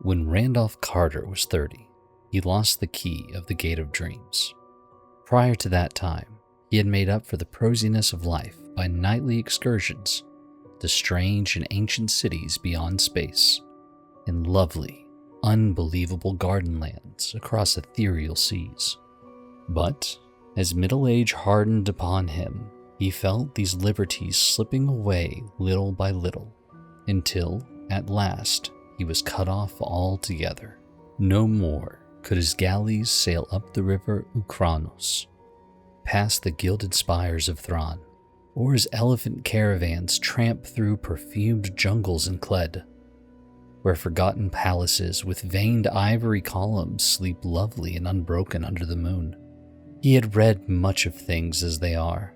When Randolph Carter was 30, he lost the key of the Gate of Dreams. Prior to that time, he had made up for the prosiness of life by nightly excursions to strange and ancient cities beyond space, and lovely, unbelievable garden lands across ethereal seas. But as middle age hardened upon him, he felt these liberties slipping away little by little, until, at last, he was cut off altogether. No more could his galleys sail up the river Ukranos, past the gilded spires of Thrawn, or his elephant caravans tramp through perfumed jungles in Kled, where forgotten palaces with veined ivory columns sleep lovely and unbroken under the moon. He had read much of things as they are,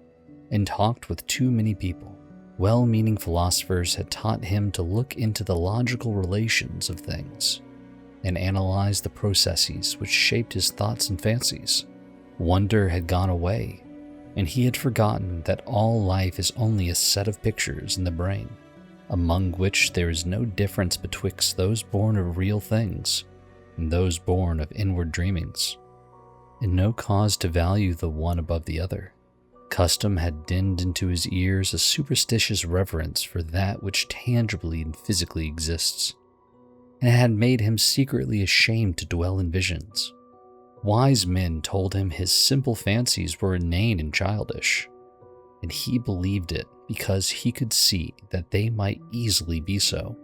and talked with too many people. Well-meaning philosophers had taught him to look into the logical relations of things, and analyze the processes which shaped his thoughts and fancies. Wonder had gone away, and he had forgotten that all life is only a set of pictures in the brain, among which there is no difference betwixt those born of real things and those born of inward dreamings, and no cause to value the one above the other. Custom had dinned into his ears a superstitious reverence for that which tangibly and physically exists, and it had made him secretly ashamed to dwell in visions. Wise men told him his simple fancies were inane and childish, and he believed it because he could see that they might easily be so.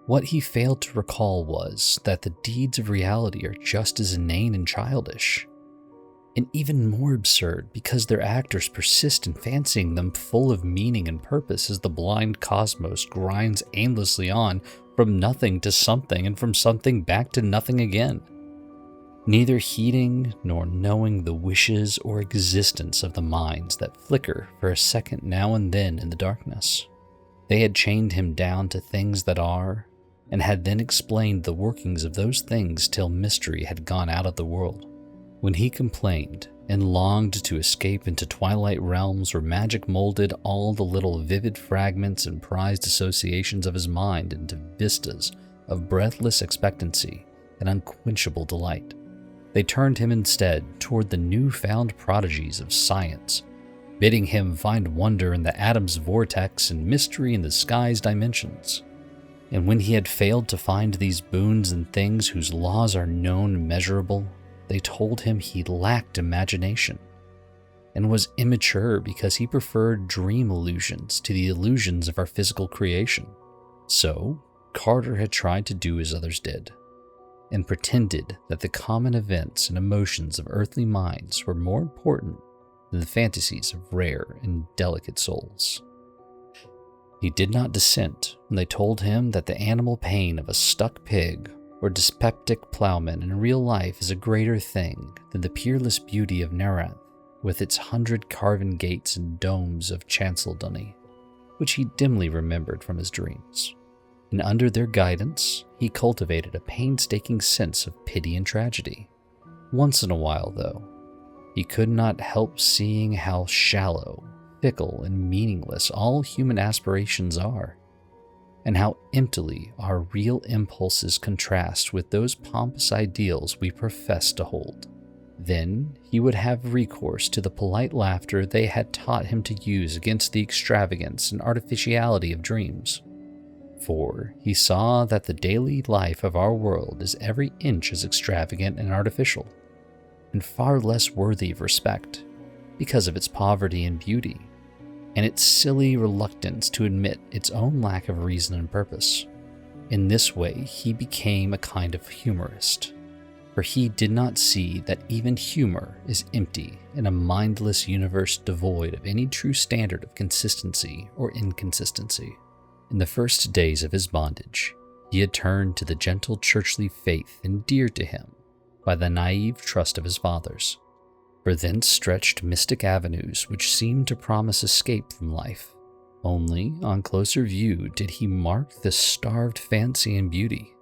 What he failed to recall was that the deeds of reality are just as inane and childish, and even more absurd because their actors persist in fancying them full of meaning and purpose as the blind cosmos grinds aimlessly on from nothing to something and from something back to nothing again, neither heeding nor knowing the wishes or existence of the minds that flicker for a second now and then in the darkness. They had chained him down to things that are, and had then explained the workings of those things till mystery had gone out of the world. When he complained and longed to escape into twilight realms where magic molded all the little vivid fragments and prized associations of his mind into vistas of breathless expectancy and unquenchable delight, they turned him instead toward the new-found prodigies of science, bidding him find wonder in the atom's vortex and mystery in the sky's dimensions. And when he had failed to find these boons in things whose laws are known and measurable, they told him he lacked imagination and was immature because he preferred dream illusions to the illusions of our physical creation. So, Carter had tried to do as others did, and pretended that the common events and emotions of earthly minds were more important than the fantasies of rare and delicate souls. He did not dissent when they told him that the animal pain of a stuck pig or dyspeptic plowman in real life is a greater thing than the peerless beauty of Narath with its 100 carven gates and domes of Chanceldony, which he dimly remembered from his dreams. And under their guidance, he cultivated a painstaking sense of pity and tragedy. Once in a while, though, he could not help seeing how shallow, fickle, and meaningless all human aspirations are, and how emptily our real impulses contrast with those pompous ideals we profess to hold. Then he would have recourse to the polite laughter they had taught him to use against the extravagance and artificiality of dreams. For he saw that the daily life of our world is every inch as extravagant and artificial, and far less worthy of respect because of its poverty and beauty, and its silly reluctance to admit its own lack of reason and purpose. In this way, he became a kind of humorist, for he did not see that even humor is empty in a mindless universe devoid of any true standard of consistency or inconsistency. In the first days of his bondage, he had turned to the gentle churchly faith endeared to him by the naive trust of his fathers, for thence stretched mystic avenues which seemed to promise escape from life. Only on closer view did he mark the starved fancy and beauty,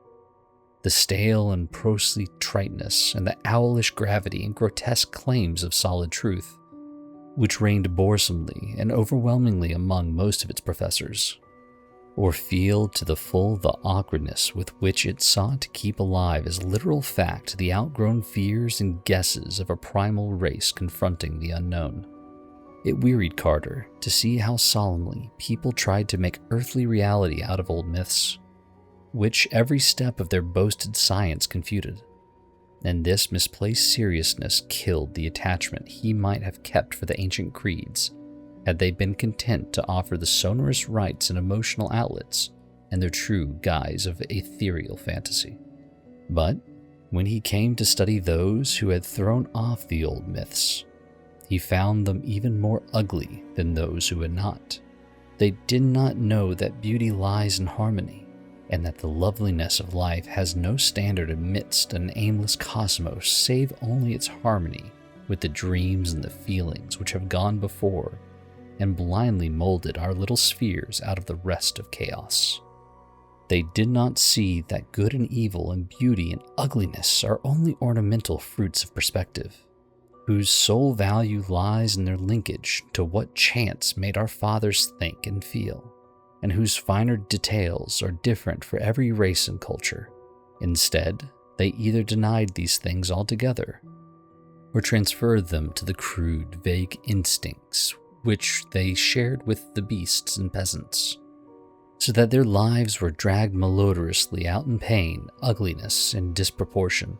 the stale and prosely triteness, and the owlish gravity and grotesque claims of solid truth, which reigned boresomely and overwhelmingly among most of its professors. or feel to the full the awkwardness with which it sought to keep alive as literal fact the outgrown fears and guesses of a primal race confronting the unknown. It wearied Carter to see how solemnly people tried to make earthly reality out of old myths, which every step of their boasted science confuted. And this misplaced seriousness killed the attachment he might have kept for the ancient creeds had they been content to offer the sonorous rites and emotional outlets in their true guise of ethereal fantasy. But when he came to study those who had thrown off the old myths, he found them even more ugly than those who had not. They did not know that beauty lies in harmony, and that the loveliness of life has no standard amidst an aimless cosmos save only its harmony with the dreams and the feelings which have gone before and blindly molded our little spheres out of the rest of chaos. They did not see that good and evil and beauty and ugliness are only ornamental fruits of perspective, whose sole value lies in their linkage to what chance made our fathers think and feel, and whose finer details are different for every race and culture. Instead, they either denied these things altogether, or transferred them to the crude, vague instincts which they shared with the beasts and peasants, so that their lives were dragged malodorously out in pain, ugliness, and disproportion,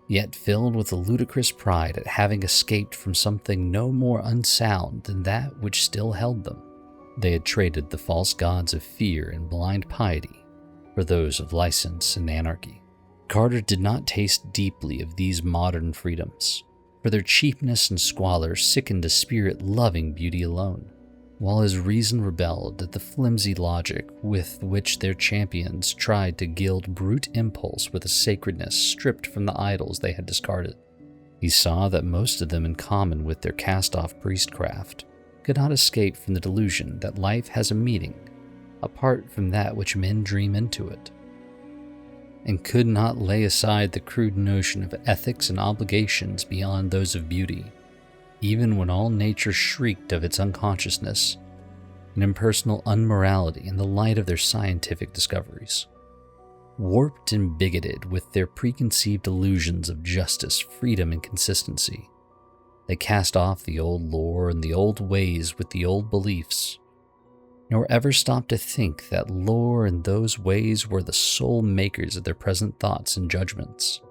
yet filled with a ludicrous pride at having escaped from something no more unsound than that which still held them. They had traded the false gods of fear and blind piety for those of license and anarchy. Carter did not taste deeply of these modern freedoms, for their cheapness and squalor sickened a spirit-loving beauty alone, while his reason rebelled at the flimsy logic with which their champions tried to gild brute impulse with a sacredness stripped from the idols they had discarded. He saw that most of them, in common with their cast-off priestcraft, could not escape from the delusion that life has a meaning apart from that which men dream into it, and could not lay aside the crude notion of ethics and obligations beyond those of beauty, even when all nature shrieked of its unconsciousness and impersonal unmorality in the light of their scientific discoveries. Warped and bigoted with their preconceived illusions of justice, freedom, and consistency, they cast off the old lore and the old ways with the old beliefs, nor ever stopped to think that lore and those ways were the sole makers of their present thoughts and judgments,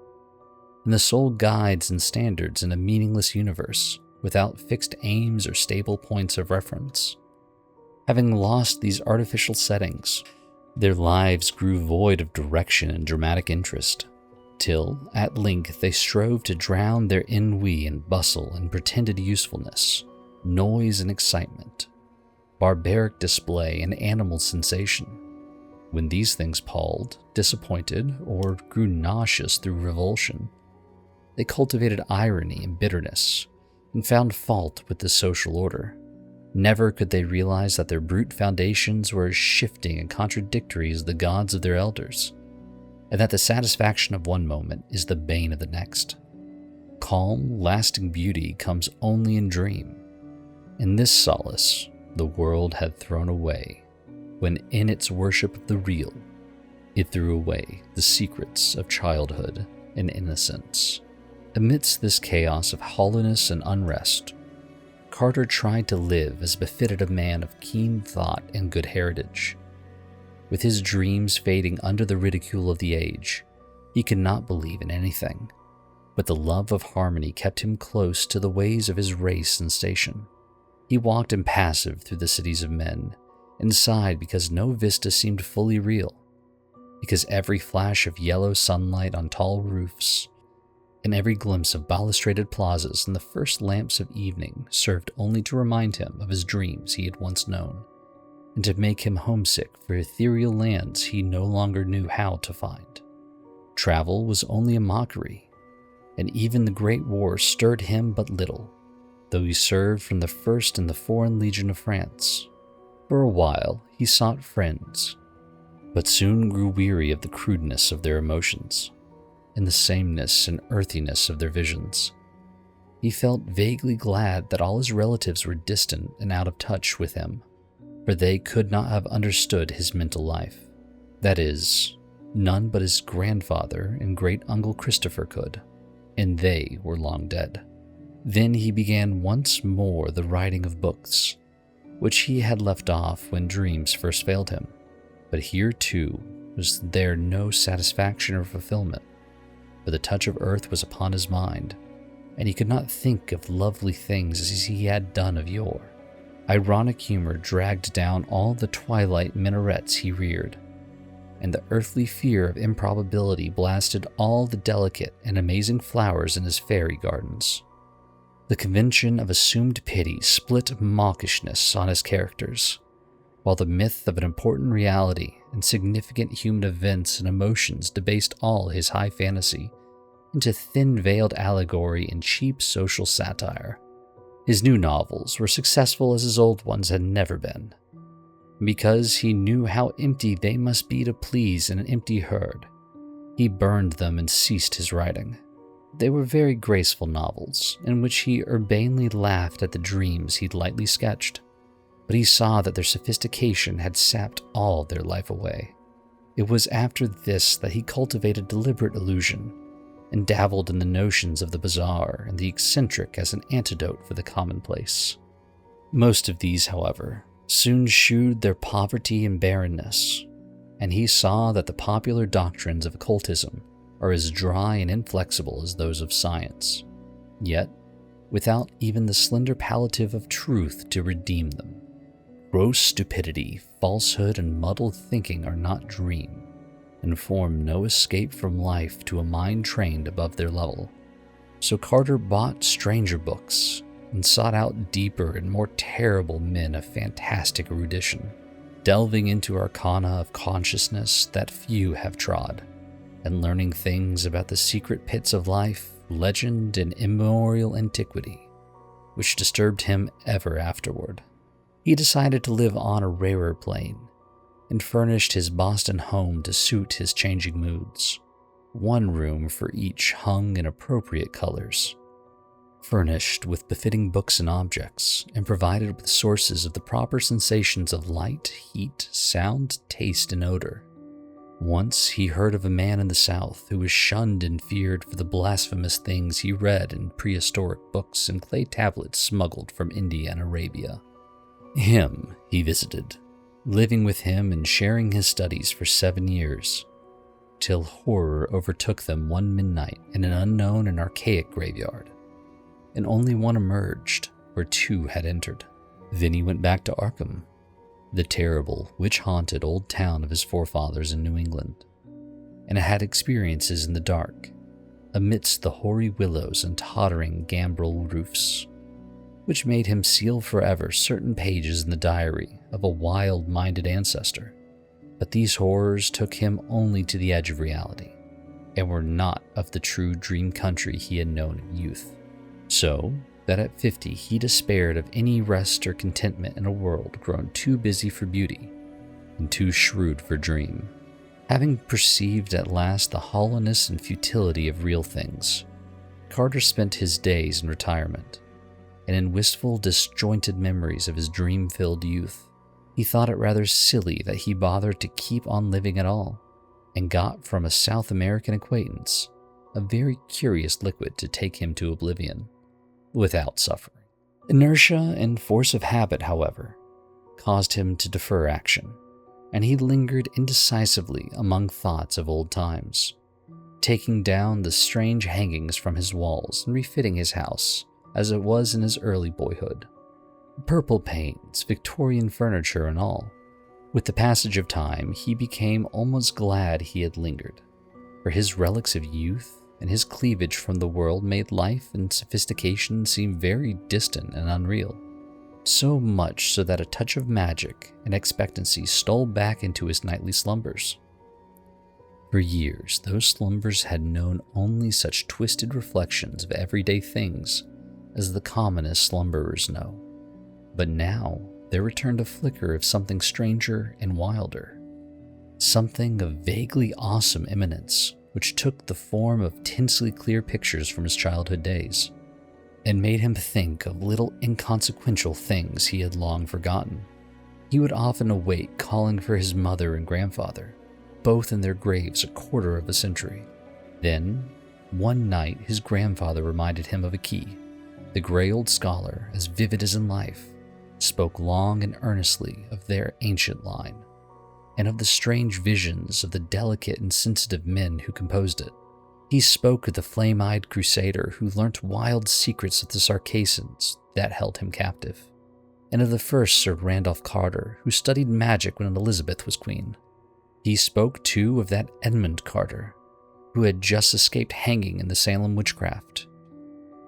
and the sole guides and standards in a meaningless universe without fixed aims or stable points of reference. Having lost these artificial settings, their lives grew void of direction and dramatic interest, till at length they strove to drown their ennui in bustle and pretended usefulness, noise and excitement, barbaric display and animal sensation. When these things palled, disappointed, or grew nauseous through revulsion, they cultivated irony and bitterness, and found fault with the social order. Never could they realize that their brute foundations were as shifting and contradictory as the gods of their elders, and that the satisfaction of one moment is the bane of the next. Calm, lasting beauty comes only in dream, and this solace the world had thrown away, when in its worship of the real, it threw away the secrets of childhood and innocence. Amidst this chaos of hollowness and unrest, Carter tried to live as befitted a man of keen thought and good heritage. With his dreams fading under the ridicule of the age, he could not believe in anything, but the love of harmony kept him close to the ways of his race and station. He walked impassive through the cities of men, and sighed because no vista seemed fully real, because every flash of yellow sunlight on tall roofs and every glimpse of balustraded plazas and the first lamps of evening served only to remind him of his dreams he had once known, and to make him homesick for ethereal lands he no longer knew how to find. Travel was only a mockery, and even the Great War stirred him but little, though he served from the first in the Foreign Legion of France. For a while he sought friends, but soon grew weary of the crudeness of their emotions, and the sameness and earthiness of their visions. He felt vaguely glad that all his relatives were distant and out of touch with him, for they could not have understood his mental life. That is, none but his grandfather and great-uncle Christopher could, and they were long dead. Then he began once more the writing of books, which he had left off when dreams first failed him. But here, too, was there no satisfaction or fulfillment, for the touch of earth was upon his mind, and he could not think of lovely things as he had done of yore. Ironic humor dragged down all the twilight minarets he reared, and the earthly fear of improbability blasted all the delicate and amazing flowers in his fairy gardens. The convention of assumed pity split mawkishness on his characters, while the myth of an important reality and significant human events and emotions debased all his high fantasy into thin-veiled allegory and cheap social satire. His new novels were successful as his old ones had never been. Because he knew how empty they must be to please an empty herd, he burned them and ceased his writing. They were very graceful novels, in which he urbanely laughed at the dreams he'd lightly sketched, but he saw that their sophistication had sapped all their life away. It was after this that he cultivated deliberate illusion, and dabbled in the notions of the bizarre and the eccentric as an antidote for the commonplace. Most of these, however, soon shewed their poverty and barrenness, and he saw that the popular doctrines of occultism are as dry and inflexible as those of science, yet without even the slender palliative of truth to redeem them. Gross stupidity, falsehood, and muddled thinking are not dream, and form no escape from life to a mind trained above their level. So Carter bought stranger books and sought out deeper and more terrible men of fantastic erudition, delving into arcana of consciousness that few have trod, and learning things about the secret pits of life, legend, and immemorial antiquity, which disturbed him ever afterward. He decided to live on a rarer plane, and furnished his Boston home to suit his changing moods. One room for each hung in appropriate colors, furnished with befitting books and objects, and provided with sources of the proper sensations of light, heat, sound, taste, and odor. Once he heard of a man in the South who was shunned and feared for the blasphemous things he read in prehistoric books and clay tablets smuggled from India and Arabia. Him he visited, living with him and sharing his studies for 7 years, till horror overtook them one midnight in an unknown and archaic graveyard, and only one emerged where 2 had entered. Then he went back to Arkham, the terrible, witch-haunted old town of his forefathers in New England, and had experiences in the dark, amidst the hoary willows and tottering gambrel roofs, which made him seal forever certain pages in the diary of a wild-minded ancestor. But these horrors took him only to the edge of reality, and were not of the true dream country he had known in youth. So that at 50 he despaired of any rest or contentment in a world grown too busy for beauty and too shrewd for dream. Having perceived at last the hollowness and futility of real things, Carter spent his days in retirement, and in wistful, disjointed memories of his dream-filled youth. He thought it rather silly that he bothered to keep on living at all, and got from a South American acquaintance a very curious liquid to take him to oblivion, without suffering. Inertia and force of habit, however, caused him to defer action, and he lingered indecisively among thoughts of old times, taking down the strange hangings from his walls and refitting his house as it was in his early boyhood. Purple panes, Victorian furniture and all. With the passage of time, he became almost glad he had lingered, for his relics of youth and his cleavage from the world made life and sophistication seem very distant and unreal. So much so that a touch of magic and expectancy stole back into his nightly slumbers. For years, those slumbers had known only such twisted reflections of everyday things as the commonest slumberers know. But now there returned a flicker of something stranger and wilder, something of vaguely awesome imminence, which took the form of tinsely clear pictures from his childhood days, and made him think of little inconsequential things he had long forgotten. He would often awake calling for his mother and grandfather, both in their graves a quarter of a century. Then, one night, his grandfather reminded him of a key. The gray old scholar, as vivid as in life, spoke long and earnestly of their ancient line, and of the strange visions of the delicate and sensitive men who composed it. He spoke of the flame-eyed crusader who learnt wild secrets of the Circassians that held him captive, and of the first Sir Randolph Carter who studied magic when Elizabeth was queen. He spoke, too, of that Edmund Carter, who had just escaped hanging in the Salem witchcraft,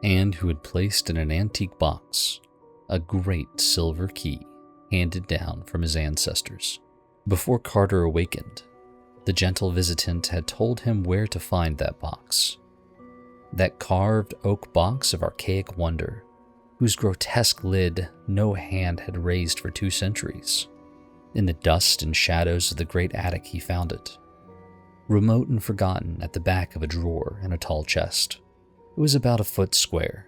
and who had placed in an antique box a great silver key handed down from his ancestors. Before Carter awakened, the gentle visitant had told him where to find that box. That carved oak box of archaic wonder, whose grotesque lid no hand had raised for 2 centuries. In the dust and shadows of the great attic he found it, remote and forgotten at the back of a drawer in a tall chest. It was about a foot square,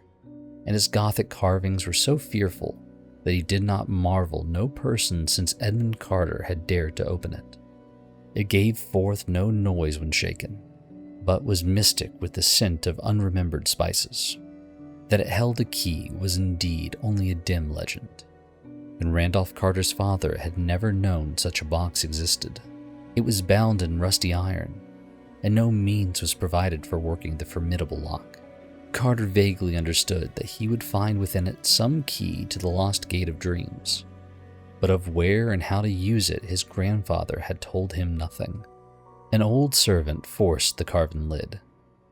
and its Gothic carvings were so fearful that he did not marvel no person since Edmund Carter had dared to open it. It gave forth no noise when shaken, but was mystic with the scent of unremembered spices. That it held a key was indeed only a dim legend, and Randolph Carter's father had never known such a box existed. It was bound in rusty iron, and no means was provided for working the formidable lock. Carter vaguely understood that he would find within it some key to the lost gate of dreams, but of where and how to use it his grandfather had told him nothing. An old servant forced the carven lid,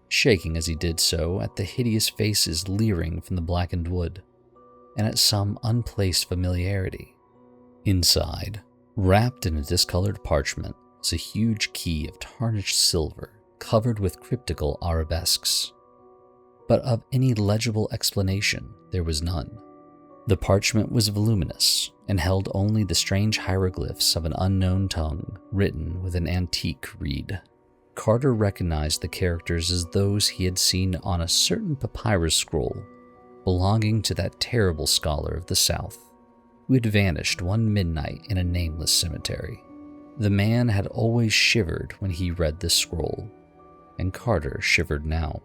shaking as he did so at the hideous faces leering from the blackened wood, and at some unplaced familiarity. Inside, wrapped in a discolored parchment, was a huge key of tarnished silver covered with cryptical arabesques. But of any legible explanation there was none. The parchment was voluminous and held only the strange hieroglyphs of an unknown tongue written with an antique reed. Carter recognized the characters as those he had seen on a certain papyrus scroll belonging to that terrible scholar of the South who had vanished one midnight in a nameless cemetery. The man had always shivered when he read this scroll, and Carter shivered now.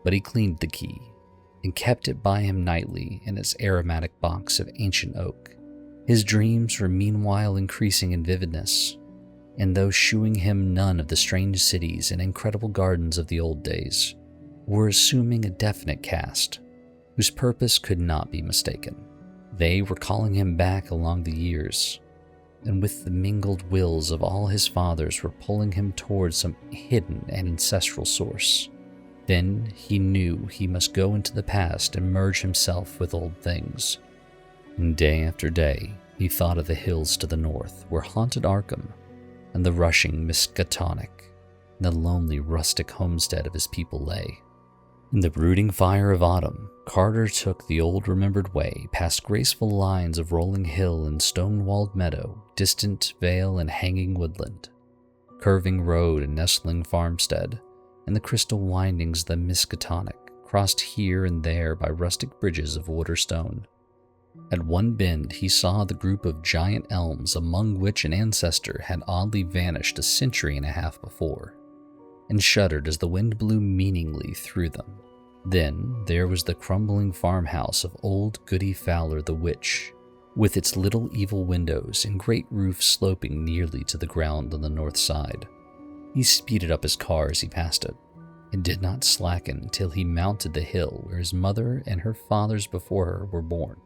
But he cleaned the key and kept it by him nightly in its aromatic box of ancient oak. His dreams were meanwhile increasing in vividness, and though shewing him none of the strange cities and incredible gardens of the old days, were assuming a definite cast, whose purpose could not be mistaken. They were calling him back along the years, and with the mingled wills of all his fathers were pulling him towards some hidden and ancestral source. Then he knew he must go into the past and merge himself with old things. And day after day, he thought of the hills to the north where haunted Arkham and the rushing Miskatonic and the lonely rustic homestead of his people lay. In the brooding fire of autumn, Carter took the old remembered way past graceful lines of rolling hill and stone-walled meadow, distant vale and hanging woodland, curving road and nestling farmstead, and the crystal windings of the Miskatonic, crossed here and there by rustic bridges of wood or stone. At one bend he saw the group of giant elms among which an ancestor had oddly vanished a century and a half before, and shuddered as the wind blew meaningly through them. Then there was the crumbling farmhouse of old Goody Fowler the witch, with its little evil windows and great roof sloping nearly to the ground on the north side. He speeded up his car as he passed it, and did not slacken till he mounted the hill where his mother and her fathers before her were born,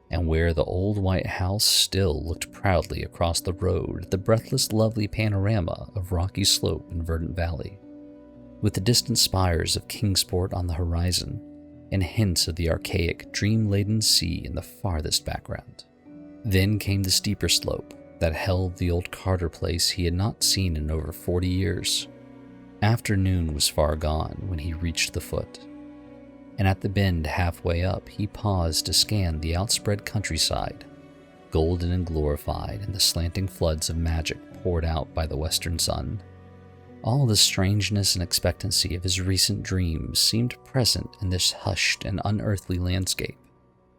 and where the old white house still looked proudly across the road at the breathless lovely panorama of rocky slope and verdant valley, with the distant spires of Kingsport on the horizon, and hints of the archaic, dream-laden sea in the farthest background. Then came the steeper slope that held the old Carter place he had not seen in over 40 years. Afternoon was far gone when he reached the foot, and at the bend halfway up he paused to scan the outspread countryside, golden and glorified in the slanting floods of magic poured out by the western sun. All the strangeness and expectancy of his recent dreams seemed present in this hushed and unearthly landscape,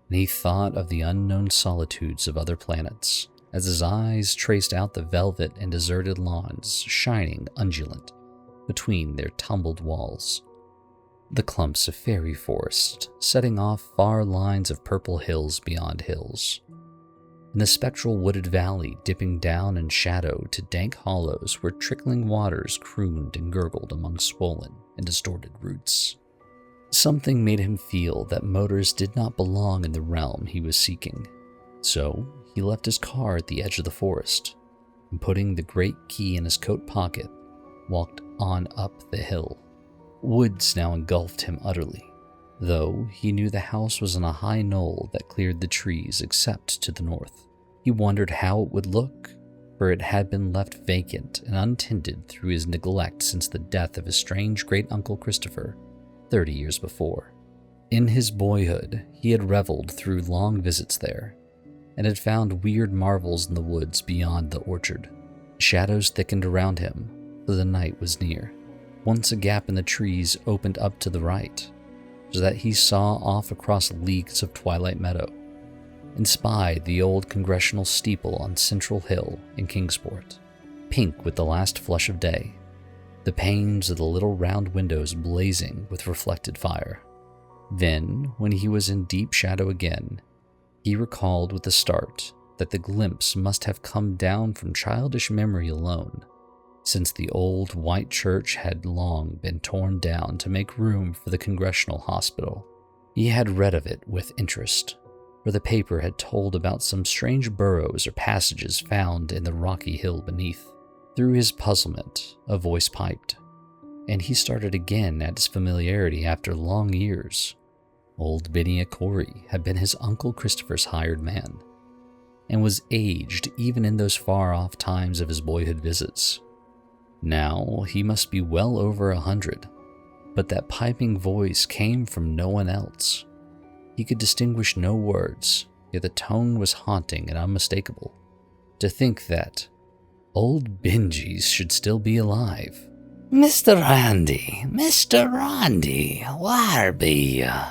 and he thought of the unknown solitudes of other planets, as his eyes traced out the velvet and deserted lawns shining undulant between their tumbled walls. The clumps of fairy forest setting off far lines of purple hills beyond hills, and the spectral wooded valley dipping down in shadow to dank hollows where trickling waters crooned and gurgled among swollen and distorted roots. Something made him feel that motors did not belong in the realm he was seeking, so he left his car at the edge of the forest, and putting the great key in his coat pocket, walked on up the hill. Woods now engulfed him utterly, though he knew the house was on a high knoll that cleared the trees except to the north. He wondered how it would look, for it had been left vacant and untended through his neglect since the death of his strange great-uncle Christopher 30 years before. In his boyhood, he had reveled through long visits there, and had found weird marvels in the woods beyond the orchard. Shadows thickened around him, for the night was near. Once a gap in the trees opened up to the right, so that he saw off across leagues of twilight meadow, and spied the old congressional steeple on Central Hill in Kingsport, pink with the last flush of day, the panes of the little round windows blazing with reflected fire. Then, when he was in deep shadow again, he recalled with a start that the glimpse must have come down from childish memory alone, since the old white church had long been torn down to make room for the Congressional Hospital. He had read of it with interest, for the paper had told about some strange burrows or passages found in the rocky hill beneath. Through his puzzlement, a voice piped, and he started again at his familiarity after long years. Old Benny Corey had been his Uncle Christopher's hired man, and was aged even in those far-off times of his boyhood visits. Now he must be well over 100, but that piping voice came from no one else. He could distinguish no words, yet the tone was haunting and unmistakable. To think that old Benji's should still be alive. Mr. Randy, where be ya?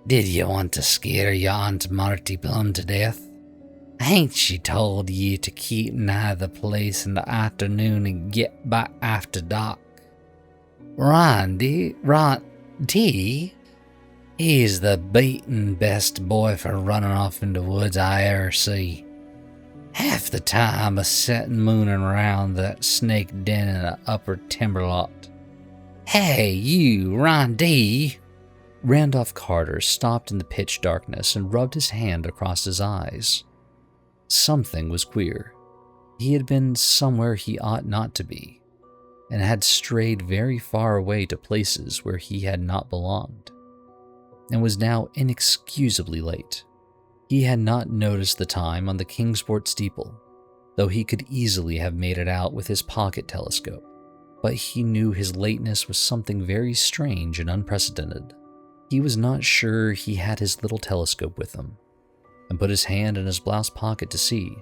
Did you want to scare your Aunt Marty plumb to death? Ain't she told you to keep nigh the place in the afternoon and get back after dark? Randy, he's the beaten best boy for running off in the woods I ever see. Half the time a settin' moonin' around that snake den in the upper timber lot. Hey, you, Randy! Randolph Carter stopped in the pitch darkness and rubbed his hand across his eyes. Something was queer. He had been somewhere he ought not to be, and had strayed very far away to places where he had not belonged, and was now inexcusably late. He had not noticed the time on the Kingsport steeple, though he could easily have made it out with his pocket telescope, but he knew his lateness was something very strange and unprecedented. He was not sure he had his little telescope with him, and put his hand in his blouse pocket to see.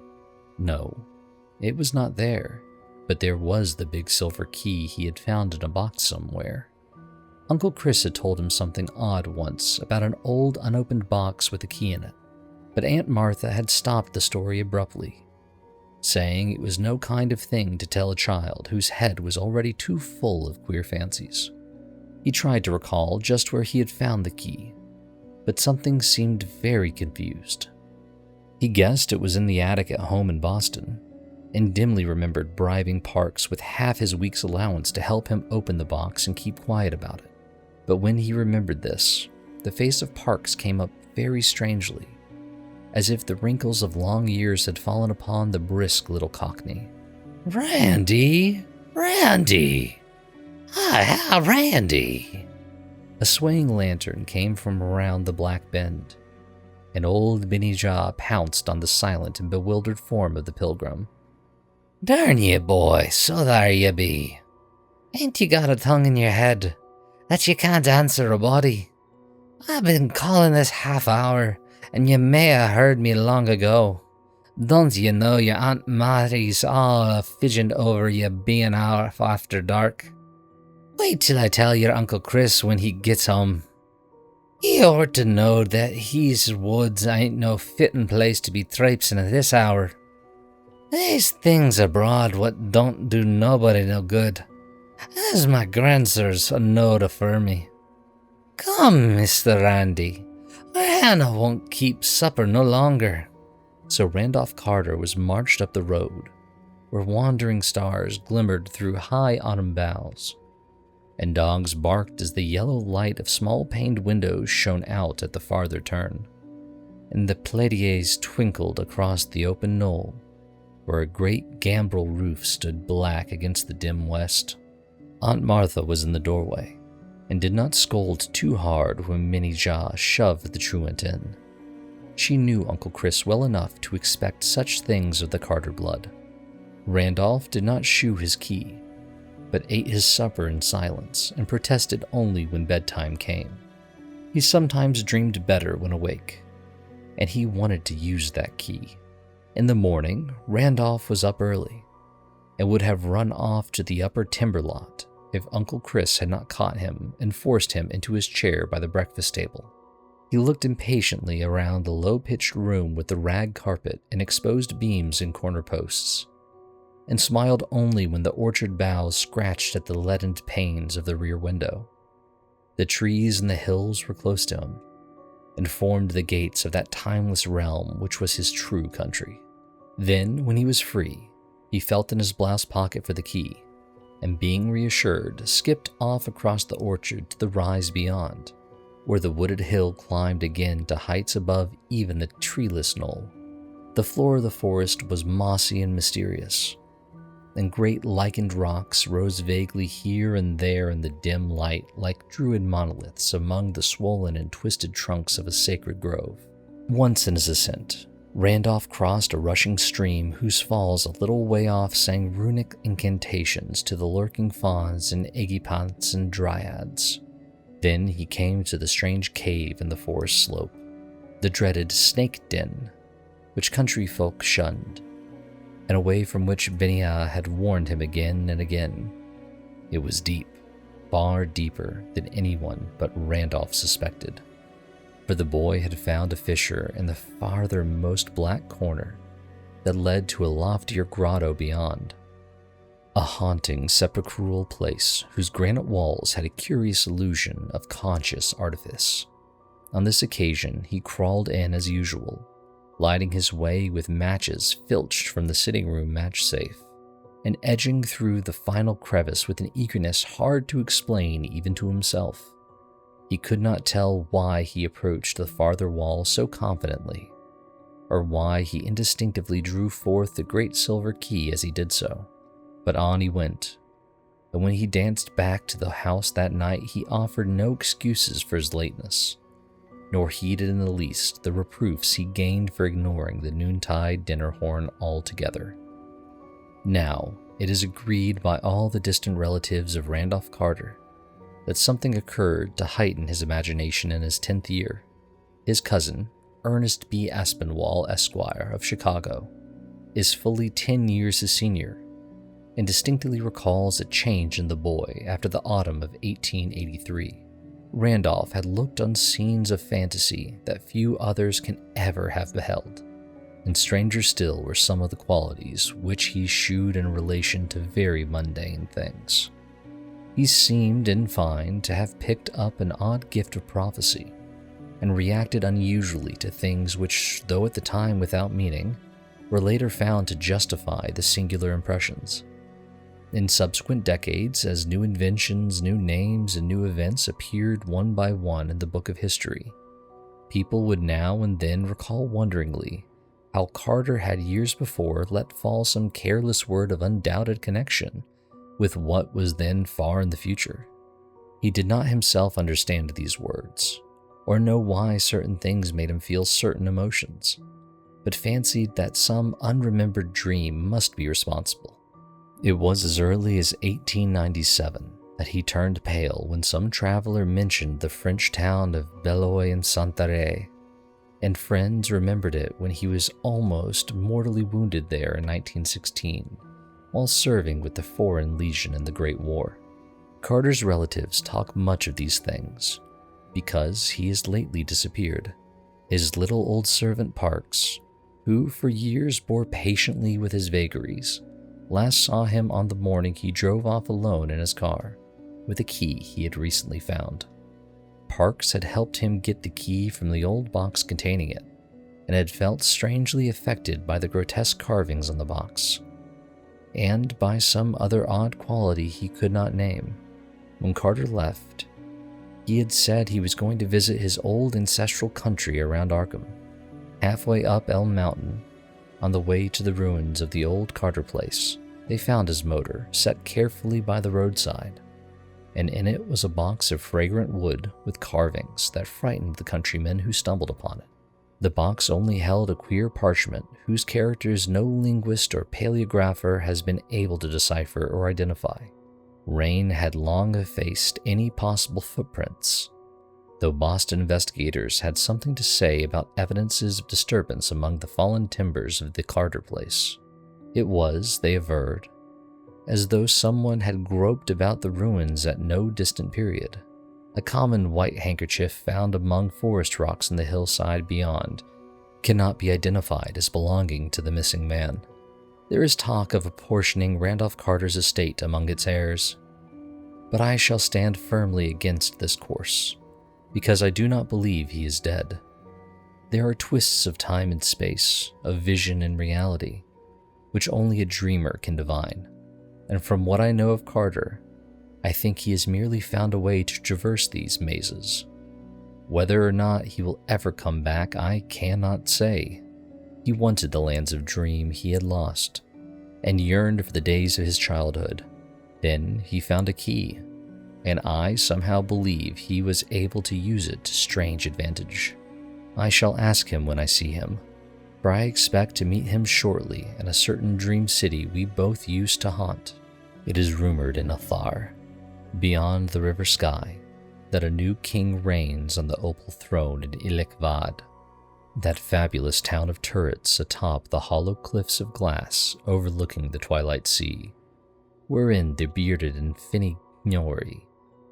No, it was not there, but there was the big silver key he had found in a box somewhere. Uncle Chris had told him something odd once about an old unopened box with a key in it, but Aunt Martha had stopped the story abruptly, saying it was no kind of thing to tell a child whose head was already too full of queer fancies. He tried to recall just where he had found the key, but something seemed very confused. He guessed it was in the attic at home in Boston, and dimly remembered bribing Parks with half his week's allowance to help him open the box and keep quiet about it. But when he remembered this, the face of Parks came up very strangely, as if the wrinkles of long years had fallen upon the brisk little cockney. Randy! Hi, Randy! A swaying lantern came from around the black bend, and old Benny Jaw pounced on the silent and bewildered form of the pilgrim. Darn ye, boy, so there ye be. Ain't you got a tongue in your head that you can't answer a body? I've been calling this half hour, and you may have heard me long ago. Don't you know your Aunt Marty's all a-fidgeting over you being out after dark? Wait till I tell your Uncle Chris when he gets home. He ought to know that his woods ain't no fitting place to be traipsing at this hour. These things abroad what don't do nobody no good, as my grandsir's a know to for me. Come, Mr. Randy, our Hannah won't keep supper no longer. So Randolph Carter was marched up the road, where wandering stars glimmered through high autumn boughs, and dogs barked as the yellow light of small-paned windows shone out at the farther turn, and the Pleiades twinkled across the open knoll, where a great gambrel roof stood black against the dim west. Aunt Martha was in the doorway, and did not scold too hard when Minnie Ja shoved the truant in. She knew Uncle Chris well enough to expect such things of the Carter blood. Randolph did not shew his key, but ate his supper in silence and protested only when bedtime came. He sometimes dreamed better when awake, and he wanted to use that key. In the morning, Randolph was up early, and would have run off to the upper timber lot if Uncle Chris had not caught him and forced him into his chair by the breakfast table. He looked impatiently around the low-pitched room with the rag carpet and exposed beams and corner posts, and smiled only when the orchard boughs scratched at the leadened panes of the rear window. The trees and the hills were close to him, and formed the gates of that timeless realm which was his true country. Then, when he was free, he felt in his blouse pocket for the key, and being reassured, skipped off across the orchard to the rise beyond, where the wooded hill climbed again to heights above even the treeless knoll. The floor of the forest was mossy and mysterious, and great lichened rocks rose vaguely here and there in the dim light like druid monoliths among the swollen and twisted trunks of a sacred grove. Once in his ascent, Randolph crossed a rushing stream whose falls a little way off sang runic incantations to the lurking fauns and Agipants and dryads. Then he came to the strange cave in the forest slope, the dreaded snake den, which country folk shunned, and away from which Benia had warned him again and again. It was deep, far deeper than anyone but Randolph suspected, for the boy had found a fissure in the farthermost black corner that led to a loftier grotto beyond, a haunting sepulchral place whose granite walls had a curious illusion of conscious artifice. On this occasion he crawled in as usual, lighting his way with matches filched from the sitting room match safe, and edging through the final crevice with an eagerness hard to explain even to himself. He could not tell why he approached the farther wall so confidently, or why he instinctively drew forth the great silver key as he did so. But on he went, and when he danced back to the house that night, he offered no excuses for his lateness, nor heeded in the least the reproofs he gained for ignoring the noontide dinner horn altogether. Now, it is agreed by all the distant relatives of Randolph Carter that something occurred to heighten his imagination in his 10th year. His cousin, Ernest B. Aspinwall, Esquire, of Chicago, is fully 10 years his senior, and distinctly recalls a change in the boy after the autumn of 1883. Randolph had looked on scenes of fantasy that few others can ever have beheld, and stranger still were some of the qualities which he shewed in relation to very mundane things. He seemed, in fine, to have picked up an odd gift of prophecy, and reacted unusually to things which, though at the time without meaning, were later found to justify the singular impressions. In subsequent decades, as new inventions, new names, and new events appeared one by one in the book of history, people would now and then recall wonderingly how Carter had years before let fall some careless word of undoubted connection with what was then far in the future. He did not himself understand these words, or know why certain things made him feel certain emotions, but fancied that some unremembered dream must be responsible. It was as early as 1897 that he turned pale when some traveler mentioned the French town of Belloy and Santaré, and friends remembered it when he was almost mortally wounded there in 1916, while serving with the Foreign Legion in the Great War. Carter's relatives talk much of these things, because he has lately disappeared. His little old servant Parks, who for years bore patiently with his vagaries, last saw him on the morning he drove off alone in his car with a key he had recently found. Parks had helped him get the key from the old box containing it, and had felt strangely affected by the grotesque carvings on the box, and by some other odd quality he could not name. When Carter left, he had said he was going to visit his old ancestral country around Arkham. Halfway up Elm Mountain, on the way to the ruins of the old Carter place, they found his motor set carefully by the roadside, and in it was a box of fragrant wood with carvings that frightened the countrymen who stumbled upon it. The box only held a queer parchment whose characters no linguist or paleographer has been able to decipher or identify. Rain had long effaced any possible footprints, though Boston investigators had something to say about evidences of disturbance among the fallen timbers of the Carter place. It was, they averred, as though someone had groped about the ruins at no distant period. A common white handkerchief found among forest rocks on the hillside beyond cannot be identified as belonging to the missing man. There is talk of apportioning Randolph Carter's estate among its heirs, but I shall stand firmly against this course, because I do not believe he is dead. There are twists of time and space, of vision and reality, which only a dreamer can divine, and from what I know of Carter, I think he has merely found a way to traverse these mazes. Whether or not he will ever come back, I cannot say. He wanted the lands of dream he had lost, and yearned for the days of his childhood. Then he found a key, and I somehow believe he was able to use it to strange advantage. I shall ask him when I see him, for I expect to meet him shortly in a certain dream city we both used to haunt. It is rumored in Athar, beyond the river sky, that a new king reigns on the opal throne in Ilikvad, that fabulous town of turrets atop the hollow cliffs of glass overlooking the twilight sea, wherein the bearded and finny Gnori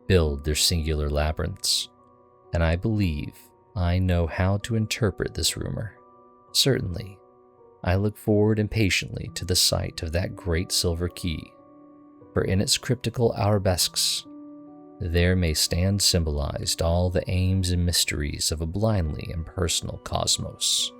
build their singular labyrinths, and I believe I know how to interpret this rumor. Certainly, I look forward impatiently to the sight of that great silver key, for in its cryptical arabesques there may stand symbolized all the aims and mysteries of a blindly impersonal cosmos.